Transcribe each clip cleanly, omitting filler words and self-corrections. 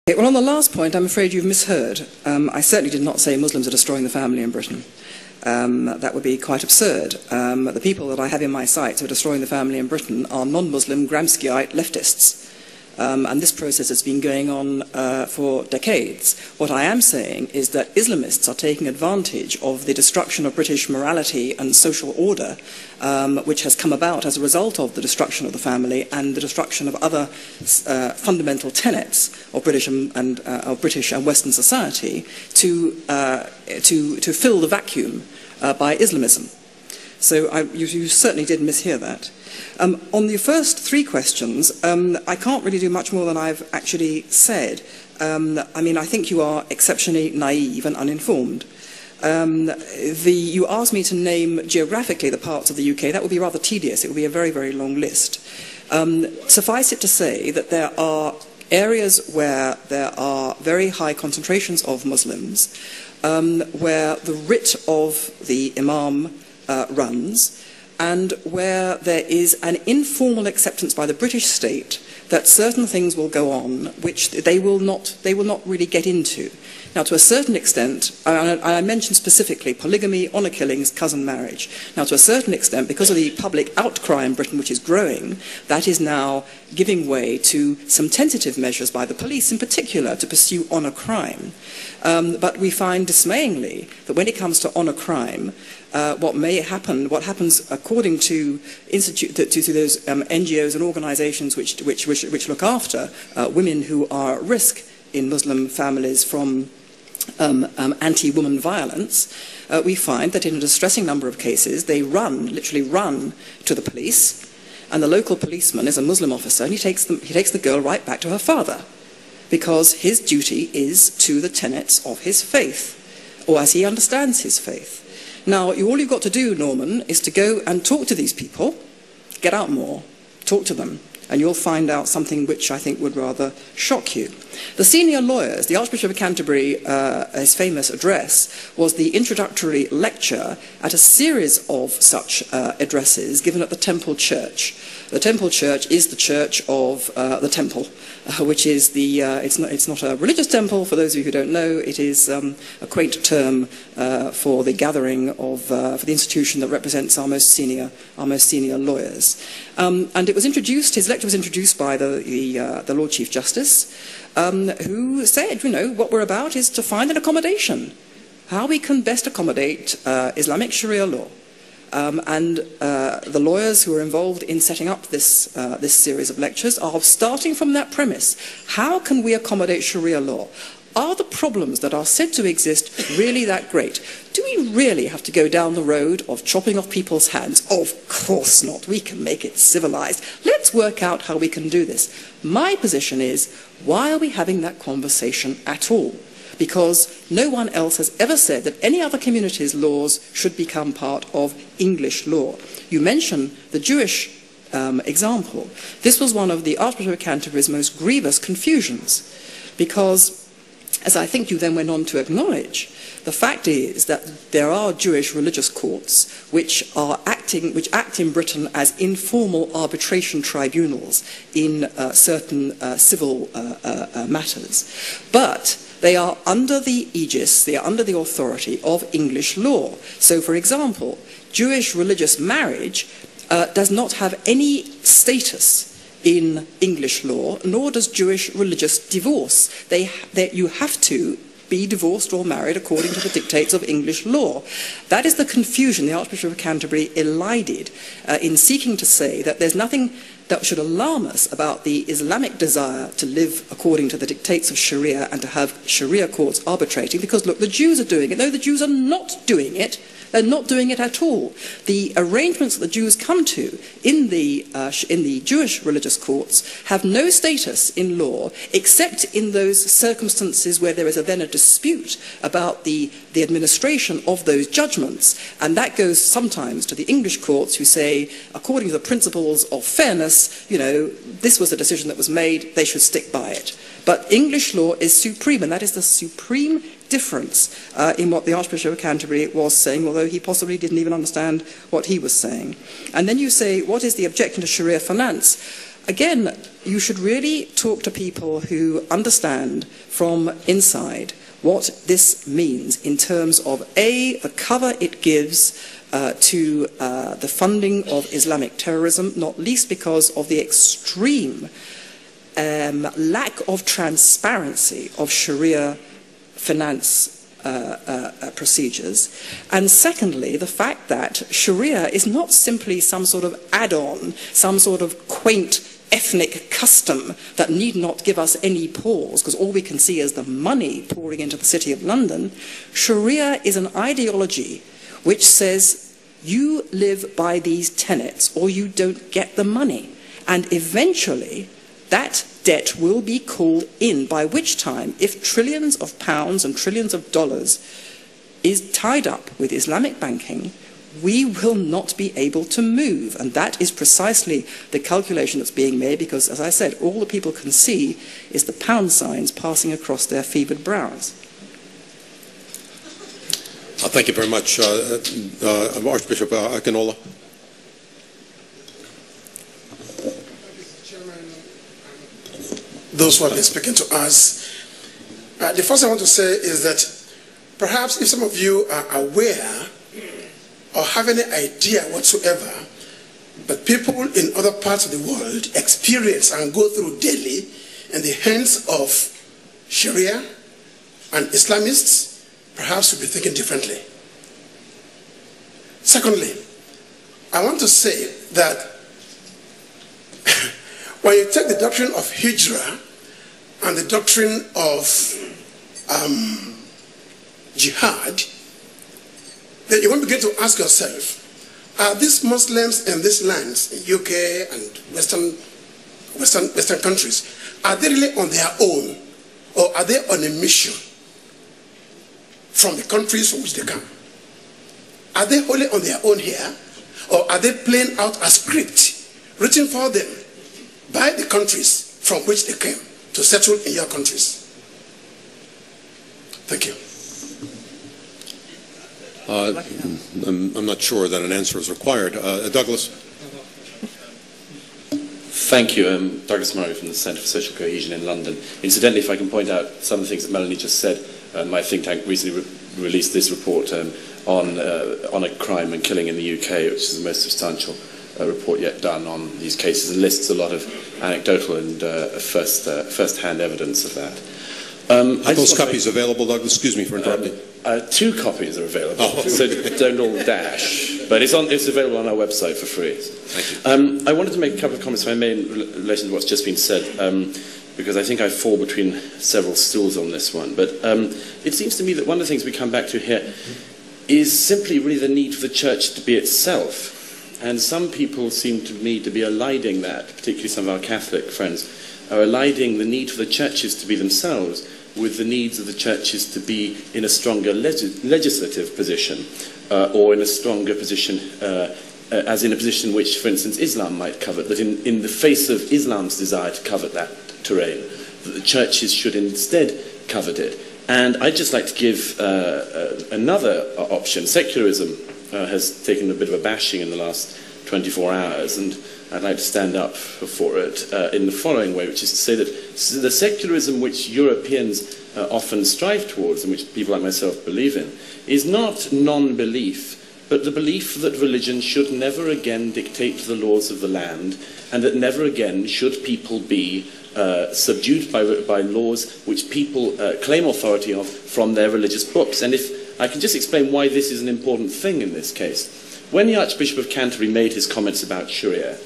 Okay, well, on the last point, I'm afraid you've misheard. I certainly did not say Muslims are destroying the family in Britain. That would be quite absurd. The people that I have in my sights who are destroying the family in Britain are non-Muslim Gramsciite leftists. And this process has been going on for decades. What I am saying is that Islamists are taking advantage of the destruction of British morality and social order, which has come about as a result of the destruction of the family and the destruction of other fundamental tenets of British and Western society, to fill the vacuum by Islamism. So you certainly did mishear that. On the first three questions, I can't really do much more than I've actually said. I think you are exceptionally naive and uninformed. You asked me to name geographically the parts of the UK. That would be rather tedious. It would be a very, very long list. Suffice it to say that there are areas where there are very high concentrations of Muslims, where the writ of the Imam runs, and where there is an informal acceptance by the British state that certain things will go on which they will not really get into. Now, to a certain extent, I mentioned specifically polygamy, honour killings, cousin marriage. Now, to a certain extent, because of the public outcry in Britain, which is growing, that is now giving way to some tentative measures by the police, in particular, to pursue honour crime. But we find dismayingly that when it comes to honour crime, what happens according to those NGOs and organisations which look after women who are at risk in Muslim families from anti-woman violence, we find that in a distressing number of cases they literally run to the police, and the local policeman is a Muslim officer, and he takes the girl right back to her father, because his duty is to the tenets of his faith, or as he understands his faith. Now, all you've got to do, Norman, is to go and talk to these people, get out more, talk to them, and you'll find out something which I think would rather shock you. The senior lawyers, the Archbishop of Canterbury, his famous address, was the introductory lecture at a series of such addresses given at the Temple Church. The Temple Church is the church of the Temple, which is it's not a religious temple, for those of you who don't know. It is a quaint term for the gathering of, for the institution that represents our most senior lawyers. And it was introduced, his lecture was introduced by the Lord Chief Justice, who said, what we're about is to find an accommodation, how we can best accommodate Islamic Sharia law. And the lawyers who are involved in setting up this series of lectures are starting from that premise. How can we accommodate Sharia law? Are the problems that are said to exist really that great? Do we really have to go down the road of chopping off people's hands? Of course not. We can make it civilized. Let's work out how we can do this. My position is, why are we having that conversation at all? Because no one else has ever said that any other community's laws should become part of English law. You mention the Jewish example. This was one of the Archbishop of Canterbury's most grievous confusions, because, as I think you then went on to acknowledge, the fact is that there are Jewish religious courts which act in Britain as informal arbitration tribunals in certain civil matters. But they are under the aegis, they are under the authority of English law. So, for example, Jewish religious marriage does not have any status in English law, nor does Jewish religious divorce. You have to be divorced or married according to the dictates of English law. That is the confusion the Archbishop of Canterbury elided in seeking to say that there's nothing that should alarm us about the Islamic desire to live according to the dictates of Sharia and to have Sharia courts arbitrating, because, look, the Jews are doing it. No, the Jews are not doing it. They're not doing it at all. The arrangements that the Jews come to in the Jewish religious courts have no status in law, except in those circumstances where there is then a dispute about the administration of those judgments. And that goes sometimes to the English courts, who say, according to the principles of fairness, this was a decision that was made, they should stick by it. But English law is supreme, and that is the supreme difference in what the Archbishop of Canterbury was saying, although he possibly didn't even understand what he was saying. And then you say, what is the objection to Sharia finance? again, you should really talk to people who understand from inside what this means in terms of, A, the cover it gives to the funding of Islamic terrorism, not least because of the extreme lack of transparency of Sharia finance procedures, and secondly, the fact that Sharia is not simply some sort of add-on, some sort of quaint ethnic custom that need not give us any pause, because all we can see is the money pouring into the City of London. Sharia is an ideology which says you live by these tenets or you don't get the money, and eventually that debt will be called in, by which time, if trillions of pounds and trillions of dollars is tied up with Islamic banking, we will not be able to move. And that is precisely the calculation that's being made, because, as I said, all the people can see is the pound signs passing across their fevered brows. Thank you very much, Archbishop Akinola. Those who have been speaking to us. The first thing I want to say is that perhaps if some of you are aware or have any idea whatsoever, but people in other parts of the world experience and go through daily in the hands of Sharia and Islamists, perhaps you'll be thinking differently. Secondly, I want to say that when you take the doctrine of Hijrah and the doctrine of jihad, then you want to begin to ask yourself, are these Muslims in these lands, in UK and Western countries, are they really on their own, or are they on a mission from the countries from which they come? Are they wholly on their own here, or are they playing out a script written for them by the countries from which they came to settle in your countries? Thank you. I'm not sure that an answer is required. Douglas? Thank you. Douglas Murray from the Centre for Social Cohesion in London. Incidentally, if I can point out some of the things that Melanie just said, my think tank recently released this report on a crime and killing in the UK, which is the most substantial report yet done on these cases, and lists a lot of anecdotal and first-hand evidence of that. Are those copies available, Douglas? Excuse me for interrupting. 2 copies are available, so don't all dash. But it's available on our website for free. Thank you. I wanted to make a couple of comments, if I may, in relation to what's just been said, because I think I fall between several stools on this one. But it seems to me that one of the things we come back to here is simply really the need for the church to be itself. And some people seem to me to be eliding that, particularly some of our Catholic friends, are eliding the need for the churches to be themselves with the needs of the churches to be in a stronger legislative position, or in a stronger position, as in a position which, for instance, Islam might covet, that in the face of Islam's desire to covet that terrain, that the churches should instead covet it. And I'd just like to give another option. Secularism has taken a bit of a bashing in the last 24 hours, and I'd like to stand up for it in the following way, which is to say that the secularism which Europeans often strive towards, and which people like myself believe in, is not non-belief, but the belief that religion should never again dictate the laws of the land, and that never again should people be subdued by laws which people claim authority of from their religious books. And if I can just explain why this is an important thing in this case. When the Archbishop of Canterbury made his comments about Sharia,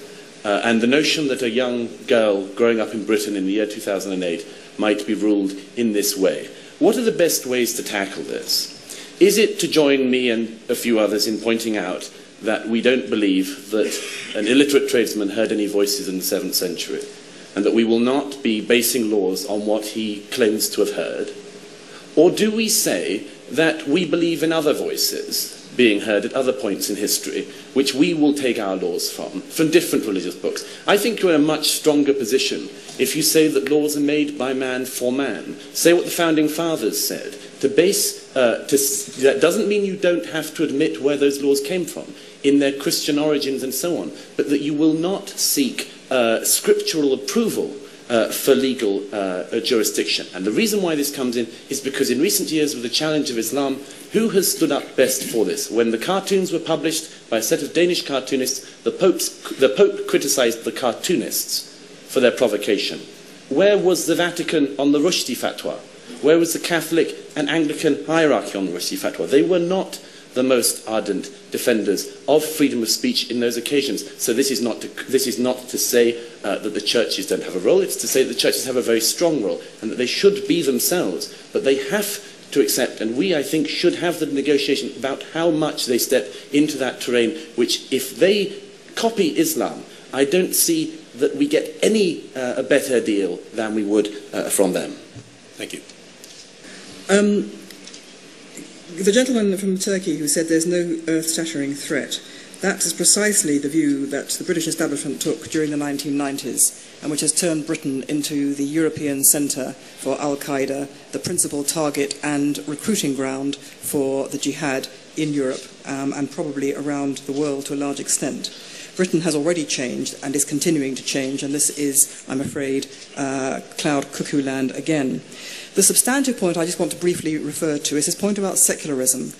and the notion that a young girl growing up in Britain in the year 2008 might be ruled in this way, what are the best ways to tackle this? Is it to join me and a few others in pointing out that we don't believe that an illiterate tradesman heard any voices in the 7th century, and that we will not be basing laws on what he claims to have heard? Or do we say that we believe in other voices being heard at other points in history, which we will take our laws from different religious books? I think you're in a much stronger position if you say that laws are made by man for man. Say what the Founding Fathers said. That doesn't mean you don't have to admit where those laws came from, in their Christian origins and so on, but that you will not seek scriptural approval for legal jurisdiction. And the reason why this comes in is because in recent years, with the challenge of Islam, who has stood up best for this? When the cartoons were published by a set of Danish cartoonists, the Pope criticised the cartoonists for their provocation. Where was the Vatican on the Rushdie fatwa? Where was the Catholic and Anglican hierarchy on the Rushdie fatwa? They were not the most ardent defenders of freedom of speech in those occasions. So this is not to say that the churches don't have a role. It's to say that the churches have a very strong role and that they should be themselves. But they have to accept, and we, I think, should have the negotiation about how much they step into that terrain, which, if they copy Islam, I don't see that we get any a better deal than we would from them. Thank you. The gentleman from Turkey who said there's no earth-shattering threat, that is precisely the view that the British establishment took during the 1990s, and which has turned Britain into the European centre for Al-Qaeda, the principal target and recruiting ground for the jihad in Europe and probably around the world to a large extent. Britain has already changed and is continuing to change, and this is, I'm afraid, cloud cuckoo land again. The substantive point I just want to briefly refer to is this point about secularism.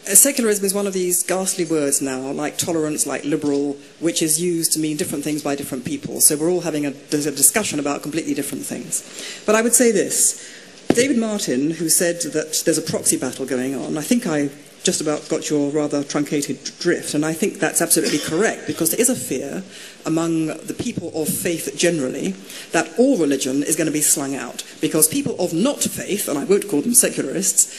Secularism is one of these ghastly words now, like tolerance, like liberal, which is used to mean different things by different people. So we're all having a discussion about completely different things. But I would say this. David Martin, who said that there's a proxy battle going on, I think I just about got your rather truncated drift, and I think that's absolutely correct, because there is a fear among the people of faith generally that all religion is going to be slung out, because people of not faith, and I won't call them secularists,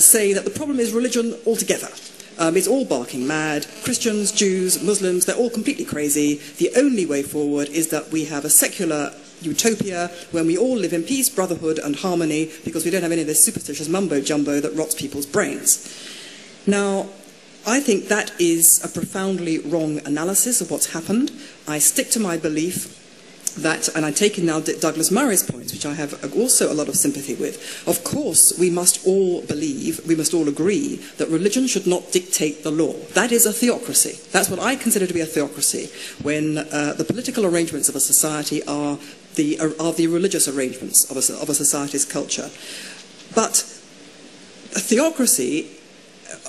say that the problem is religion altogether. It's all barking mad. Christians, Jews, Muslims, they're all completely crazy. The only way forward is that we have a secular utopia when we all live in peace, brotherhood and harmony, because we don't have any of this superstitious mumbo-jumbo that rots people's brains. Now, I think that is a profoundly wrong analysis of what's happened. I stick to my belief that, and I take in now Douglas Murray's points, which I have also a lot of sympathy with. Of course, we must all believe, we must all agree that religion should not dictate the law. That is a theocracy. That's what I consider to be a theocracy, when the political arrangements of a society are the religious arrangements of a society's culture. But a theocracy,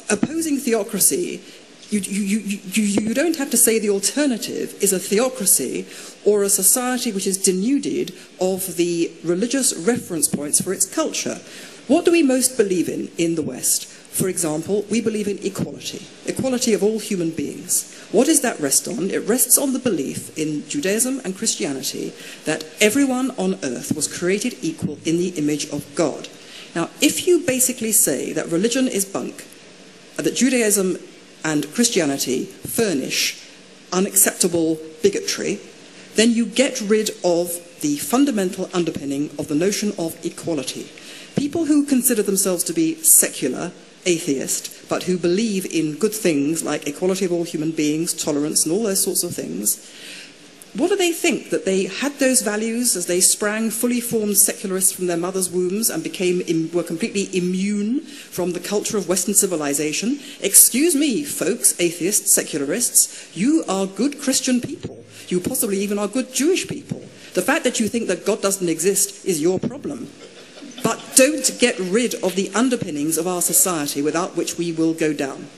opposing theocracy, you don't have to say the alternative is a theocracy or a society which is denuded of the religious reference points for its culture. What do we most believe in the West? For example, we believe in equality, equality of all human beings. What does that rest on? It rests on the belief in Judaism and Christianity that everyone on earth was created equal in the image of God. Now, if you basically say that religion is bunk, that Judaism and Christianity furnish unacceptable bigotry, then you get rid of the fundamental underpinning of the notion of equality. People who consider themselves to be secular, atheist, but who believe in good things like equality of all human beings, tolerance, and all those sorts of things, what do they think? That they had those values as they sprang fully formed secularists from their mother's wombs and were completely immune from the culture of Western civilization? Excuse me, folks, atheists, secularists, you are good Christian people. You possibly even are good Jewish people. The fact that you think that God doesn't exist is your problem. But don't get rid of the underpinnings of our society without which we will go down.